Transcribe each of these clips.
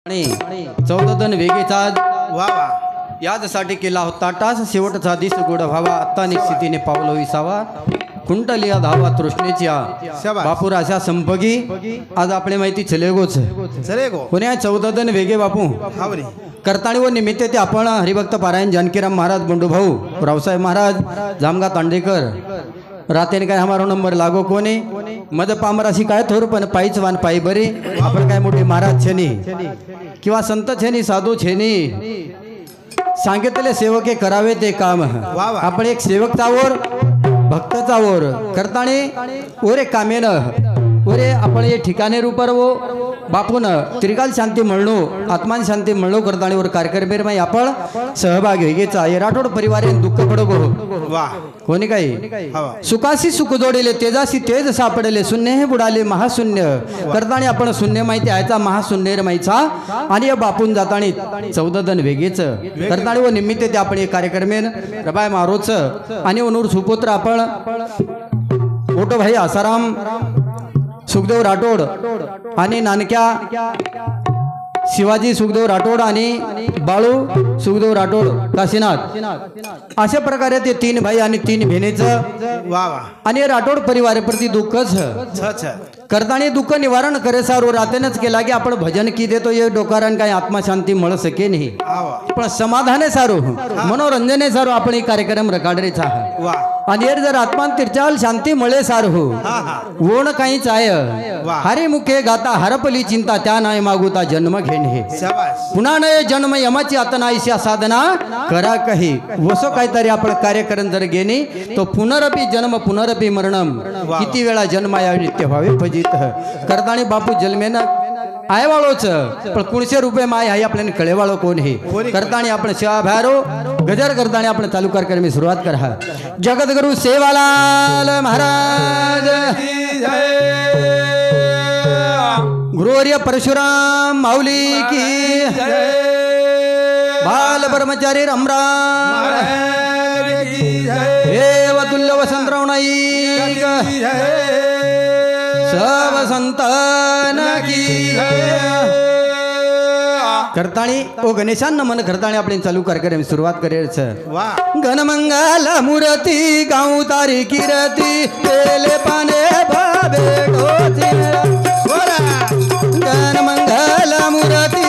आणि 14 जण वेगेचा वा वा यासाठी केला होता टास शेवटचा दिस गोड व्हावा आत्ता निश्चितीने पावलो विसावा कुंटलिया धावा तृष्णेच्या शाबास. बापूराशा संपगी आज आपले माहिती चलेगोच चले गो कोण्या 14 जण वेगे बापू हावरी करताणी व निमित्त ते आपण हरिभक्त पारायण जानकीराम महाराज बंडूभाऊ रावसाहेब महाराज जामगा तांडेकर रातेने काय हमारो नंबर लागो कोणी मद पामराशी काय थोर पण पायीच वान पायी बरे आपण काय मोठे महाराज छेनी किंवा संत छेनी साधू छेनी सांगितले सेवके करावे ते काम आपण एक सेवकतावर भक्ताचावर करताणे ओरे कामेन ओरे आपण हे ठिकाणे रूपर वो बापून त्रिकाल शांती म्हणलो आत्मान शांती म्हणलो करताणीवर कार्यक्रमेर माई आपण सहभाग घेचा हे राठोड परिवारे दुःख पडो वा कोणी काही हवा सुखाशी सुख जोडिले तेजाशी तेज सापडले शून्य हे बुडाले महाशून्य करताणी आपण शून्य माहिती आयचा महाशून्य माहिचा आणि या बापून जातानी 14 जण वेगेच करताणी व निमित्त ते आपण हे कार्यक्रमेन रबाय मारोच आणि उनूर सुपुत्र आपण मोठो भाई आसाराम सुखदेव राठोड आणि नानक्या शिवाजी सुखदेव राठोड आणि बाळू सुखदेव राठोड काशीनाथ अशा प्रकारे ते 3 भाई आणि 3 बहिणीचं वा वा आणि राठोड परिवाराप्रती दुःखच छ छ करताणी दुःख निवारण करे सारो रातेनच केला की आपण भजन की देतो ये डोकारण काही आत्मशांती मिळ सके नाही आवा पण समाधाने सारो मनोरंजने सारो आपण हे कार्यक्रम रकाडरेचा वा आणि यार जर आत्मान तिरचाल शांती मळे सार हो हा हा ओण काहीच आय वाह. हरे मुखे गाता हरपली चिंता त्या नाही मागुता जन्म घेणे शाबास पुन्हा नये जन्म यमाची आता नाहीशा साधना करा काही वसो काहीतरी आपण कार्यक्रम जर घेणे तो पुनरपी जन्म पुनरपी मरणम वाह. किती वेळा जन्म या नित्य व्हावे फजित करताणी बापू जन्मेन आयवाळोच पण 100 रुपये माय आहे आपल्याला कळेवाळो कोण हे करताणी आपण सेवा भैरो गजर करताणी आपण चालू कार्यक्रम सुरुवात करा जगद्गुरु सेवालाल महाराज गुरुवर्य परशुराम माऊली की बाल ब्रह्मचारी रामराम देवतुल्य वसंतराव नाईक सब संतान की करताणी ओ गणेशांना मन करताणी आपण चालू कार्यक्रम सुरुवात करायचं वा गणमंगल मूर्ती गाऊ तारी किरती पेले पाने बाबे डोची गणमंगल मूर्ती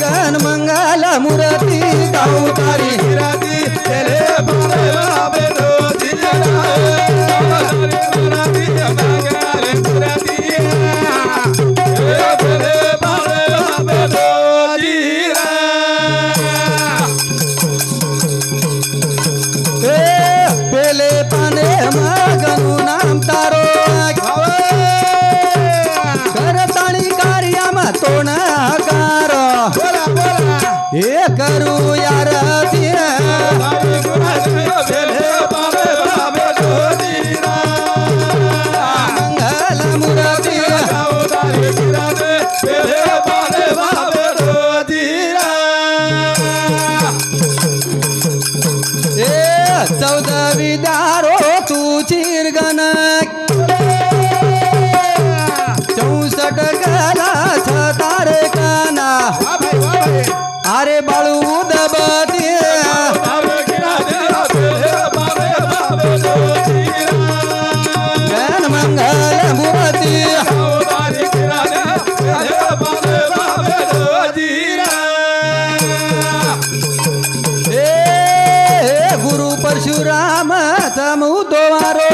गणमंगल मूर्ती गाऊ तारी पेले पाने मगनु नाम तारो करताणी कार्याम तोण कार हे करू यार मंगल मूर्ती ए 14 विदारो तू चिरगन 64 गला छतारे काना अरे बाळू दबती गण मंगल मूर्ती ए गुरु परशुराम समुद्वारो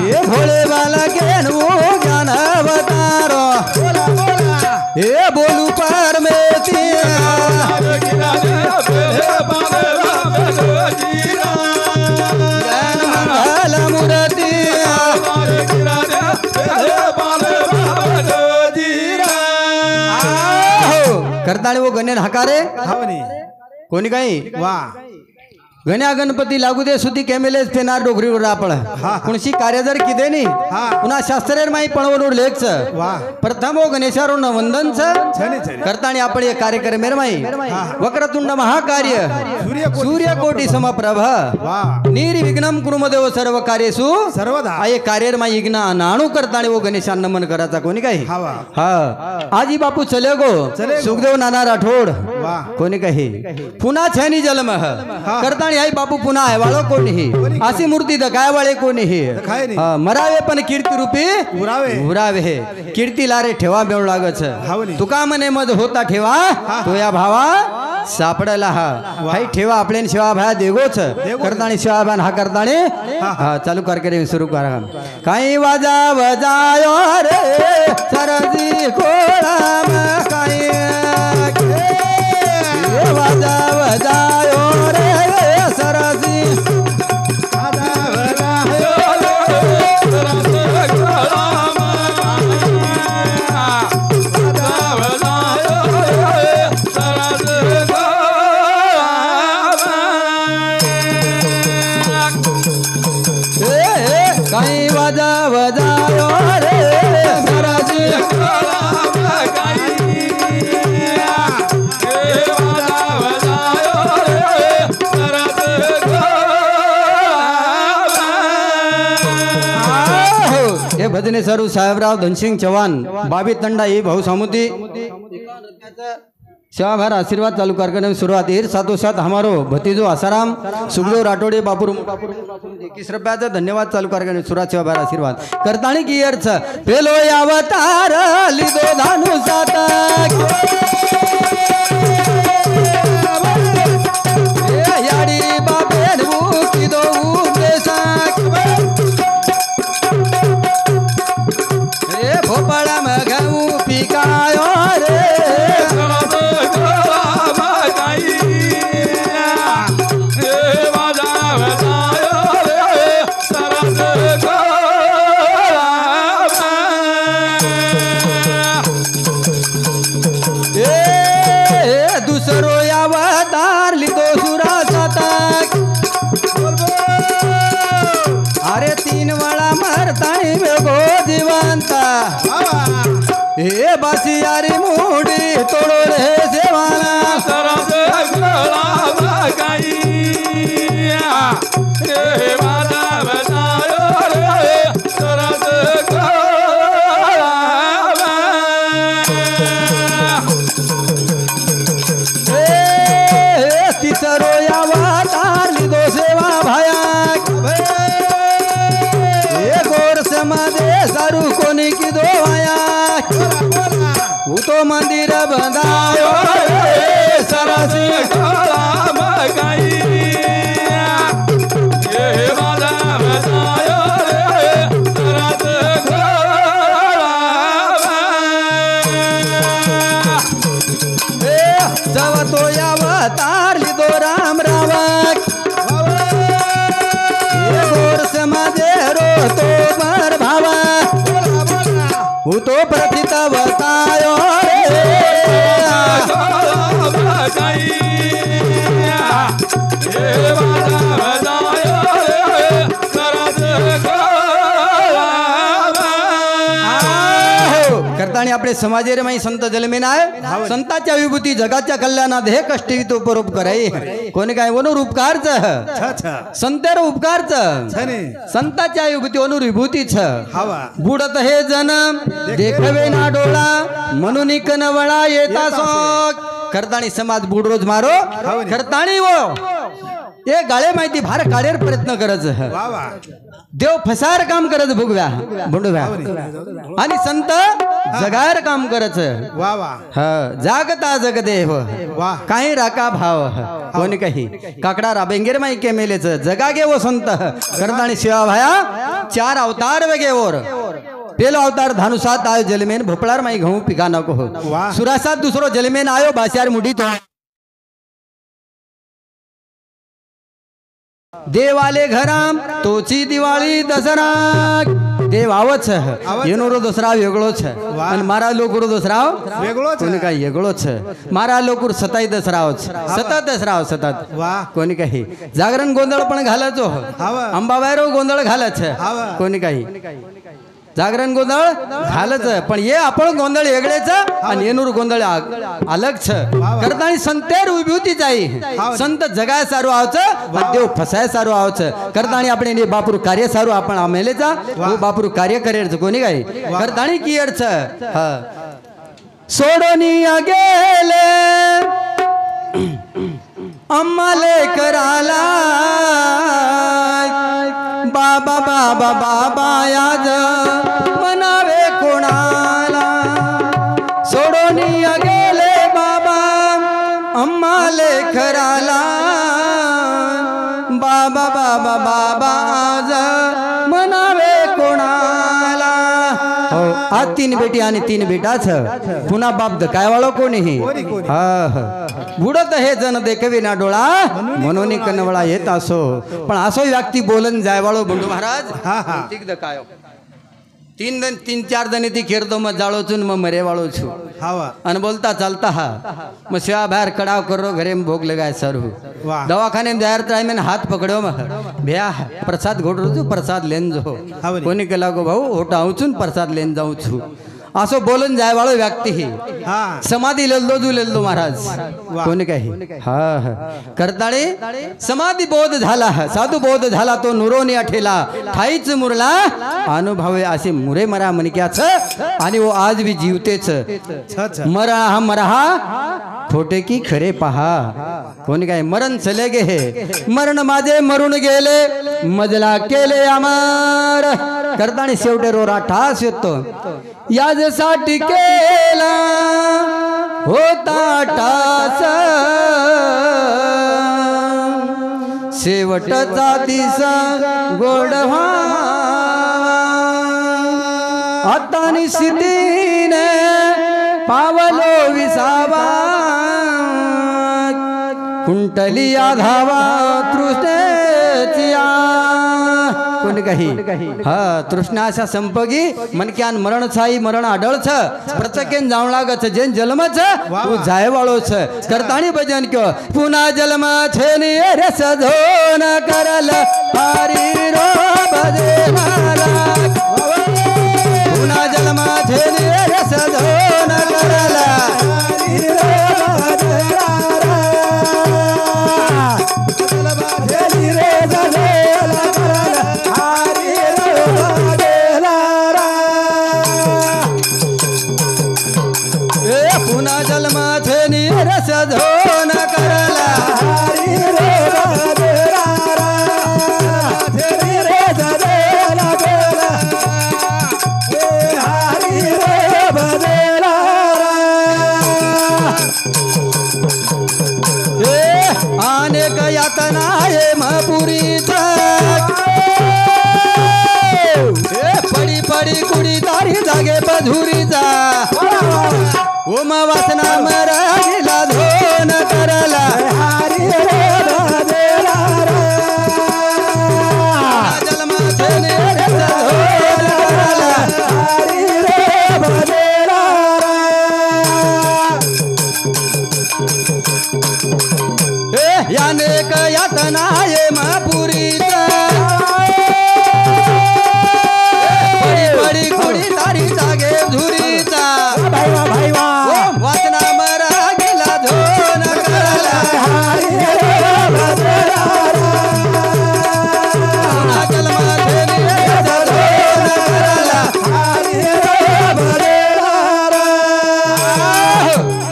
ए भोले बाला घेणू ज्ञान अवतारो ए बोलू परमेती गणमंगल मूर्ती करताणी वो गणेन हकारे हावनी कोणी काही वा गण्या गणपती लागू दे सुती कॅमेलेस फेनार डोगरीवर आपण कुणशी कार्य जर किदे नी पुन्हा शास्त्रेर माई पणवनूर लेखच वाह प्रथम गणेशारो न वंदनच छने छने करताणी आपण एक कार्यक्रम माई वक्रतुंड महाकार्य सूर्यकोटी समप्रभ वाह निर्विघ्नम कुरुमदेव सर्व कार्येषु सर्वदा आये कार्यर माई इग्ना नाणू करताणी वो गणेशान नमन करायचा कोणी काही हवा हा आजी बापू चले गो सुखदेव नाना राठोड वाह कोणी काही पुन्हा छानी जन्म करताणी आई बापू पुन्हा आहे वाळो कोणीही अशी मूर्ती दकाय वाळे कोणीही मरावे पण कीर्ती रूपी उरावे हे कीर्ती लारे ठेवा मिळू लागच तुका मने मध होता ठेवा तो या भावा सापडायला हाय ठेवा आपल्या शिवा भाया देगोच करताणी शिवा भान हा करताणी हा चालू कार्यक्रम सुरू करा काही वाजा वजायो रे सरजी कोळाम काही वाजा वजायो रे सरजी काही वाजा वजायो रे सरजी हे भजने सरू साहेबराव धनसिंग चव्हाण बाबी तंडा ही भाऊ सामुती सेवाभार आशीर्वाद चालू कार्यक्रम शुरुआत ईर साथोसाथ हमारो भतीजो आसाराम सुखदेव राठोडे बापूर 21 रुपयाचा धन्यवाद चालू कार्यक्रम शुरुआत सेवाभार आशीर्वाद करताणी की अर्थ पेलो अवतार लिदो धानु सातक याडी बापेन मुकी दो उपदेशक भोपळा मगऊ पिकायो रे दुसरो अवतार लिदो सुराचा तक अरे 3 वेळा मरताणी वेगो जीवंता हे बासी यारी मुडी तोडो रे सेवाना तिसरो अवतार लिदो सेवा भाया गोर समाधे सारू कोणी की दो आया तो मंदिर बंधायो रे सरसी जव तो अवतार लिदो राम रावक गोर समाधे रो तो बर भावा तो प्रथित बतायो करताणी आपले समाजेर माई संत जन्मेन आहे संताच्या विभूती जगाच्या कल्याणात हे कष्टी तो परोपकार आहे कोणी काय वनूर उपकारच संतेर उपकारच संताच्या विभूती वनूर विभूतीच बुडत हे जन्म देखवे ना डोळा म्हणून कनवळा येता सोक करताणी समाज बुड रोज मारो करताणी वो ये गाळे माहिती भार काढेर प्रयत्न करच देव फसार काम करत भोगव्या भोंडव्या आणि संत जगार काम करच जागता जगदेव काही राका भाव कोणी काही काकडा राबेंगेर माई के मेलेच जगा गे वो संत करताणी शिवा भाया 4 अवतार वेगेवर पेलो अवतार धानुसात आयो जलमेन भोपळार माई घऊ पिका नको हो सुरासात दुसरो जलमेन आयो बास्यार मुडी तो देवाले घराम तोची दिवाळी दसरा देव આવો છે એનો રો દોસરા વેગળો છે અને મારા લોકો રો દોસરા વેગળો છે. કોને કાઈ વેગળો છે મારા લોકો સતાઈ દસરાઓ છે સતત દસરાઓ સતત વાહ. કોને કહી જાગરણ ગોંદળ પણ ઘાલે છો હાવ. અંબાવાયરો ગોંદળ ઘાલે છે હાવ. કોને કહી જાગરણ ગોંદળ ઘાલે છે પણ એ આપણો ગોંદળ એગળે છે અને એનું ગોંદળ અલગ છે કરતાની સંતેર વિભૂતિ જાય સંત જગાય સારું આવશે અને દેવ ફસાય સારું આવશે કરતાણી આપણે એની બાપુરું કાર્ય સારું આપણે આ મેલે જા ઓ બાપુરું કાર્ય કરે છે કોની ગાય કરતાણી કિયર છે હા સોડોની આગેલે અમ્માલે કરાલા બાબા બાબા બાબા યાદ મનાવે કોણાલા સોડોની આગેલે બાબા અમ્માલે કરાલા બાબા બાબા બાબા આજ મનાવે કોણાલા આ तीन बेटी आणि 3 बेटा छ पुन्हा बाप धकाय वाळो कोणी हा बुडत हे जन देखवी ना डोळा म्हणून कनवळा येत असो पण असो व्यक्ती बोलन जाय वाळो बंडू महाराज हा हा ठीक धकायो 3-4 जणी ती खेरतो मग जाळो चून मग मरे वाळो छु हावा आणि बोलता चालता हा मग शिवा बाहेर कडाव करो घरे में भोग लगाय सरू वाह. दवाखाने में जायर टाइम में हाथ पकड़ो मग भैया प्रसाद घोट रो प्रसाद लेन जो हावनी. कोणी केला गो भाऊ होटा उचून प्रसाद लेन जाऊ छु असो बोलून जाय वाळो व्यक्ती ही हा समाधी लेलो जू लेलो महाराज वाह. कोणी काही हा हा करताळे समाधी बोध झाला साधू बोध झाला तो नुरोनी अठेला ठाईच मुरला अनुभवे असे मुरे मरा मनक्याच आणि वो आज भी जीवतेच छ छ मरा हा खोटे की खरे पहा कोणी काय मरण चले गे हे मरण माझे मरून गेले मजला केले अमर करताना शेवटे रोरा ठास येतो याजसाठी केला होता टास शेवटचा दिसा गोडवा आता निश्चितीने पावलो विसावा कुंटली धावा तृष्णेचिया कोणी काही हा तृष्णाशा संपगी मनक्यान मरण छाई मरण आढळ छ प्रत्येकेन जाऊन लागत जेन जन्म छ तू जाय वाळो छ करताणी भजन क्यो पुन्हा जन्म छेनी रस धोन करल हरी रो भजे माला पुन्हा जन्म छेनी रस धोन करल हरी रो भजे पुन्हा जन्म छेनी रस धोन करला हरी रे अनेक यातना हे मपुरीचा पडी पडी कुडी तारी जागे पधुरीचा ओम वासना मरा गेला धोन करला हरी जन्म छेनी रस धोन करला हरी यानेक यातना ये महापुरीचा पडी पडी कुडी तारी जागे धुरीचा वासना मरा गेला धोन करला जन्म छेनी रस धोन करला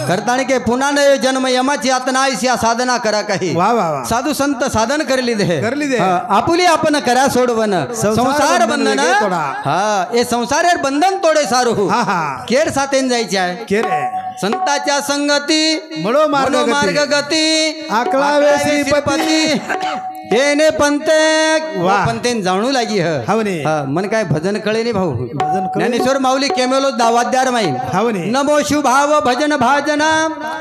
करताणी के पुन्हा ने जन्म यमाची यातना या साधना करा काही वा वा वा साधू संत साधन करली दे करली दे. आपुली आपण करा सोडवन संसार बंधन वेगळे तोडा. हा ए संसार बंधन तोडे सारू हा हा केर साथेन जायचे आहे के रे संताच्या संगती मळो मार्ग गती आकळावे श्रीपती तेने पंते वाह. पंतेन जाणू लागी हावने. मन काय भजन कळे नाही भाऊ भजन कळे. ज्ञानेश्वर माऊली केमेलो दावाद्यार माईन हावने. नमो शुभाव भजन भाजना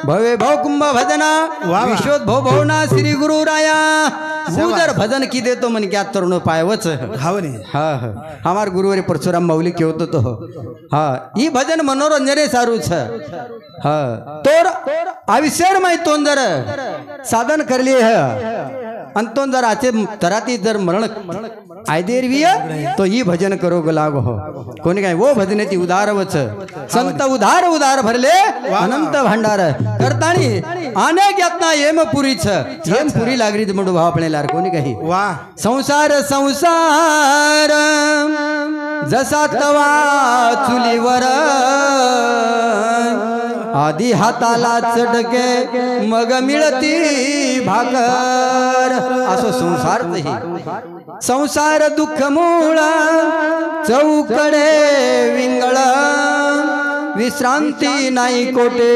भवे भव कुंभ भजना वाह. विश्वोद्भव भवना श्री गुरु राया હું જર ભજન કી દેતો મને ક્યાં તરુણો પાયવચ हाव नी હા હા અમાર ગુરુવારે પરશુરામ માઉલી કહેતો તો હા ઈ ભજન મનોરંજને સારું છે હા તોર આવિષ્યમાં તો જર સાધन करली है अंतोन जर आचे तराती जर मरण आयदेरवीय तो ही भजन करो लागो हो कोणी काय वो भजनेती उदारवच संत उदार उदार भरले अनंत भांडार करताणी अनेक यातना येम पुरी छ येम पुरी लागरी म्हणू भाव आपणे लार कोणी काही वाह संसार संसार जसा तवा चुलीवर आधी हाताला चढके मग मिळती भाकर असो संसार संसार दुःख मूळ चौकडे विंगळ विश्रांती नाही कोटे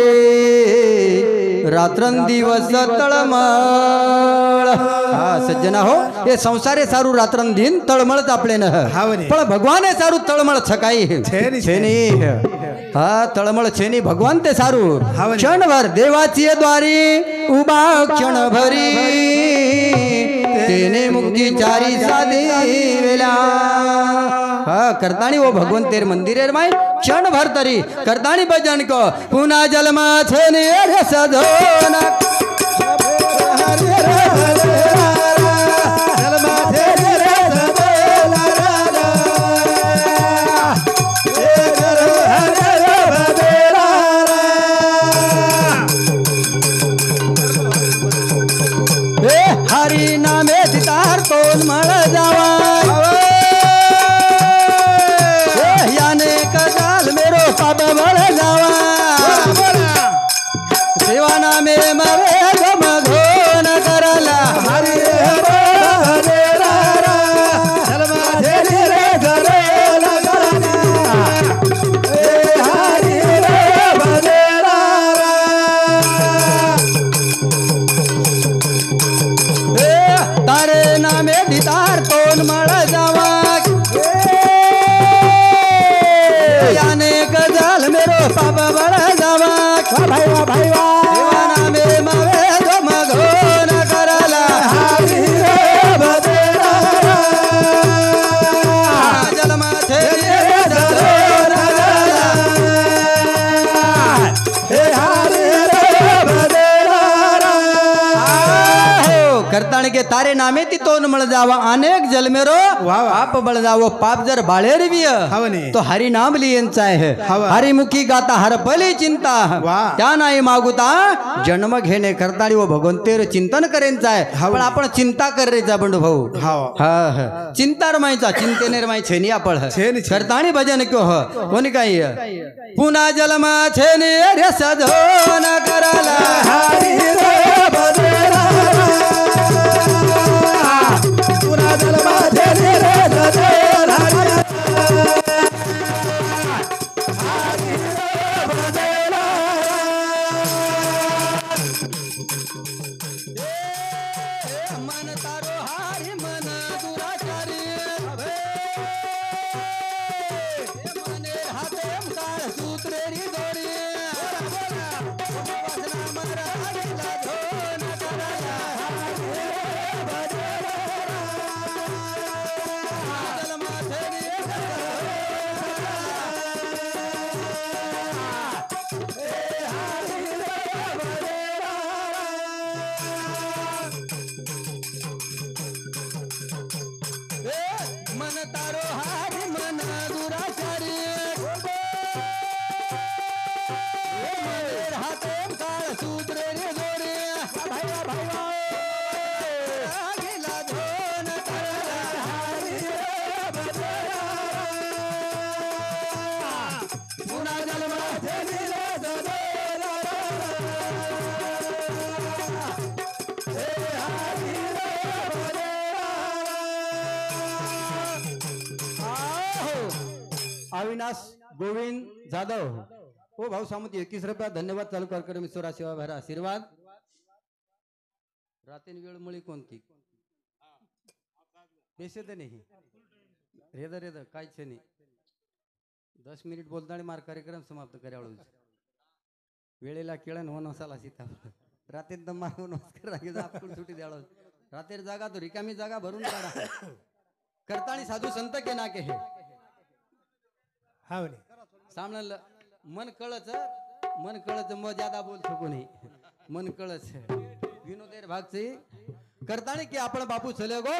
रात्रंदिवस तळमळ हा सज्जना हो हे संसारे सारू रात्रंदिन तळमळच आपले न पण भगवाने सारू तळमळ छकाई छेनी हा तळमळ छेनी भगवान ते सारू क्षणभर देवाची द्वारी उभा क्षणभरी तेने मुक्ती चारी साधी वेला हा करताणी वो भगवान तेर मंदिर माय क्षणभर तरी करताणी भजन को पुन्हा जलमा छेने रे सजोना हरी नामे दितार तोल मळ जावा याने कजाल मेरो पाप बळ जावा देवा नामे मवे गम घोन करला हरी तारे नामे दितार तोन मळ जावा याने कजाल मेरो पाप बळ जावा भाईवा भाईवा देवा नामे मवे गम घोन करला हरी भदेरा जलमा थे करताणी के तारे नामे ती तोन मळ जावा अनेक जलमेरो पाप बळ जावो पाप जर बाळेरवी तो हरी नाम लियंचा आहे हरिमुखी गाता हरपली चिंता त्या नाही मागुता जन्म घेणे करताणी वो भगवंतेर चिंतन करेंचा आहे पण आपण चिंता कर रे जा बंडू भाऊ हा चिंता रमायचा चिंतेने रमाय छेनी आपण करताणी भजन क्यो हो कोणी काही पुन्हा जलमा छेनी रे सजोन कराला हरी रे भदेरा पुन्हा जलमा छेनी रे सजोन मन तारो हारी मन दुराचारी मने हाते काळ सूत्रेरी दोरी वासना मरा गेला धोन कराला जलमा छेनी मन तारो हारी मन दुराचारी हाते काळ सूत्रेरी दोरी भाईवा भाईवा गेला धोन कराला हरी भदेरा पुन्हा जन्मा छेनी रे सजोना अविनाश गोविंद जाधव ओ भाऊ सामंत 21 रुपया धन्यवाद चालू कार्यक्रम ईश्वरा सेवा भरा आशीर्वाद रातीन वेळ मुळी कोणती पैसे तर नाही रेदर रेदर काहीच नाही 10 मिनिट बोलताना मार कार्यक्रम समाप्त करावं वेळेला केळण होणं साला सीता रात्री दम मारून नमस्कार सुटी द्यावं रात्री जागा तो रिकामी जागा भरून काढा करताणी साधू संत के ना के हे हा म्हणे सामने मन कळच मग ज्यादा बोलतो कोणी मन कळच विनोदेर भागचे करताणी की आपण बापू चले गो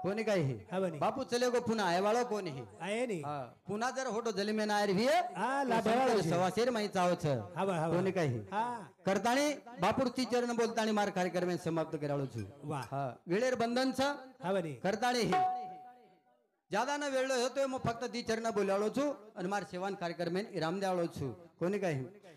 कोणी काय हे हा म्हणे बापू चले गो पुन्हा आहे वाळो कोणी हे आहे नी पुन्हा जर होतो जलिमे नायर भी हा लाभवाळो सवासेर माही चावच हा बा कोणी काय हे हा करताणी बापूरची चरण बोलताणी मार कार्यक्रम समाप्त करावं छु वा हा वेळेर बंधनच हा म्हणे करताणी हे ज्यादा न वेळ होतोय मग फक्त ती चरण बोलावलो छु आणि मार सेवान कार्यक्रम इराम द्यावलो छु कोणी काय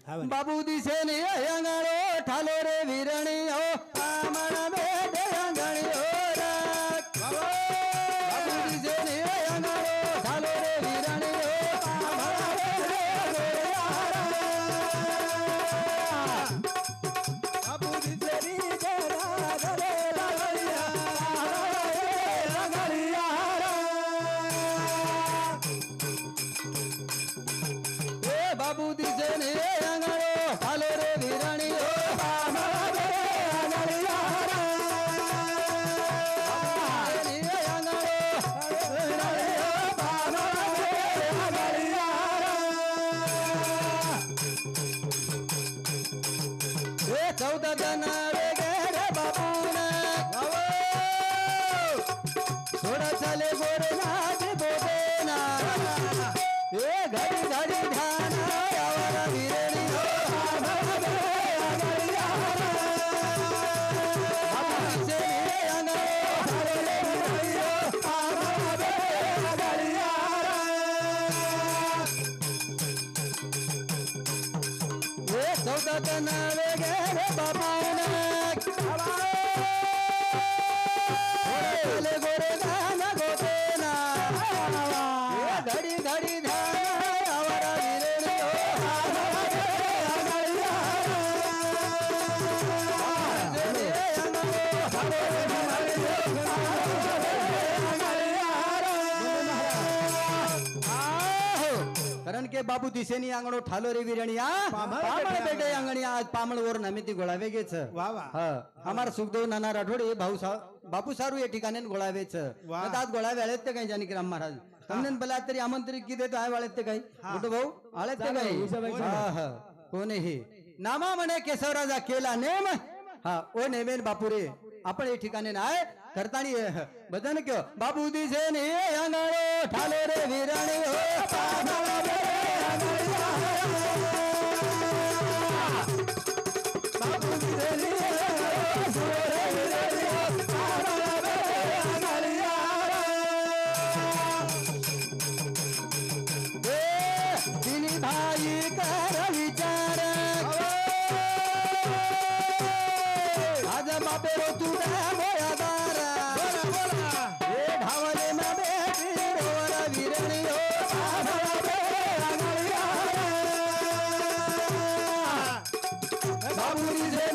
हा म्हणे बाबू दिसे ने अंगाळो ठालो रे विरणी हो आमण बेटे अंगणी हो राख बाबू दिसे ने अंगाळो ठालो रे विरणी हो आमण बेटे बाबू दिसे नी जरा गले लागलिया बाबू दिसे ने अंगाळो ठालो रे विरणी हो चौदा जण रे बापून थोडा चाले गोरे नाच बोदेना ए घडी घडी ध्यान यावर विरणी हो चौदा जण रे बापून गोरे धान गोतेना घडी घडी ध्यान यावर विरणी हो कारण के बाबू दिसेनी अंगणो ठालो रे विरणी पामळ बेटे अंगणी आज पामळ वर नमिती गोळावे गेच वा वा हमार सुखदेव नाना राठोडे बापू सारू या ठिकाणी गोळावेच आज गोळावे आलेत ते काही जानिकराम महाराज તમને भला तरी आमंत्रित की देतो आहे वाळेत ते काही मोठो भाऊ आलेत ते काही कोण हे नामा म्हणे केशवराजा केला नेम हा ओ नेमेन बापू रे आपण या ठिकाणी नाही करतानी भजन क्यो बाबू दिसे ने अंगाळो ठालो रे विरणी हो तिनी भाई कर विचार आज बापे रो तू दार हे ढावले ना बेटी रोवर विरणी हो बाबूरी से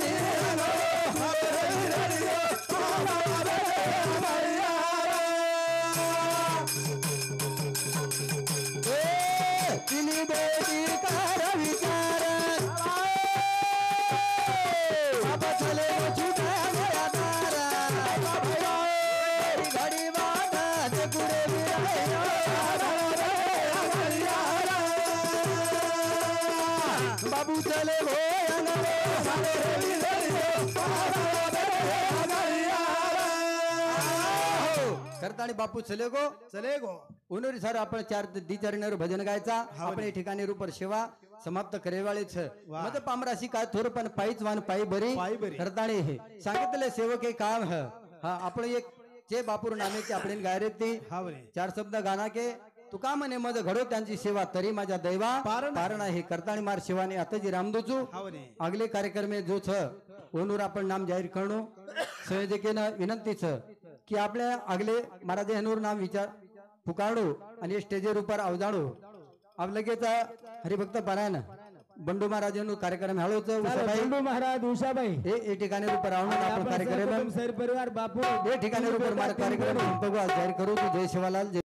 तिनी बेटी कर विचार बाबा चले छुटा गया तारा घड़ी बाबा से कुड़े बाबू चले हो करतानी बापू चले गो उन्होंने सर आपण चार दिचारिणीवर भजन गायचा आपण या ठिकाणी रूपर सेवा समाप्त करेवाळेच मग पामराशी काय थोर पण पायीच वान पायी बरी करतानी हे सांगितले सेवक हे काम हा आपण एक जे बापूर नामेचे आपण गायरे ते चार शब्द गाना के तुका म्हणे मज घडो त्यांची सेवा तरी माझ्या दैवा कारण आहे करतानी मार सेवाने आता जी रामदोचू अगले कार्यक्रम जो छ ओनूर आपण नाम जाहीर करणो संयोजकेनं विनंतीच की आपल्या अगले महाराज हेनूर नाम विचार पुकारणो आणि स्टेजर ऊपर अवजाणो अब लगेच हरिभक्त पारायण बंडू महाराज कार्यक्रम हाळोच बंडू महाराज उषाबाई हे ठिकाणी ऊपर आवून आपण कार्यक्रम सर परिवार बापू हे ठिकाणी ऊपर मार कार्यक्रम जाहीर करू जय शिवालाल